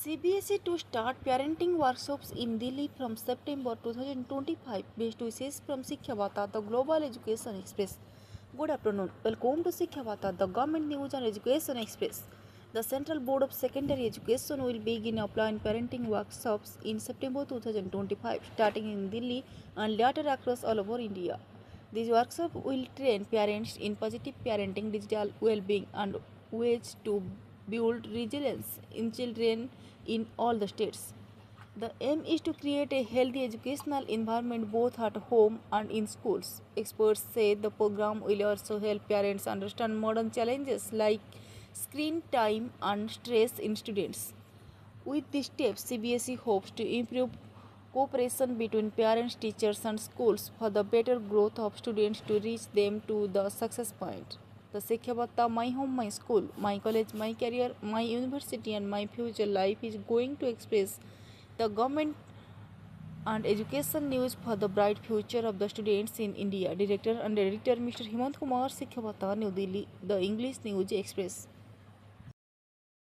CBSE to start parenting workshops in Delhi from September 2025. Best wishes from Sikshyabarta, the Global Education Express. Good afternoon. Welcome to Sikshyabarta, the Government News and Education Express. The Central Board of Secondary Education will begin offline parenting workshops in September 2025, starting in Delhi and later across all over India. These workshops will train parents in positive parenting, digital well-being, and ways to build resilience in children in all the states. The aim is to create a healthy educational environment both at home and in schools. Experts say the program will also help parents understand modern challenges like screen time and stress in students. With these steps, CBSE hopes to improve cooperation between parents, teachers, and schools for the better growth of students to reach them to the success point. The Sikshyabarta, my home, my school, my college, my career, my university, and my future life is going to express the government and education news for the bright future of the students in India. Director and editor Mr. Himant Kumar, Sikshyabarta, New Delhi, the English News Express.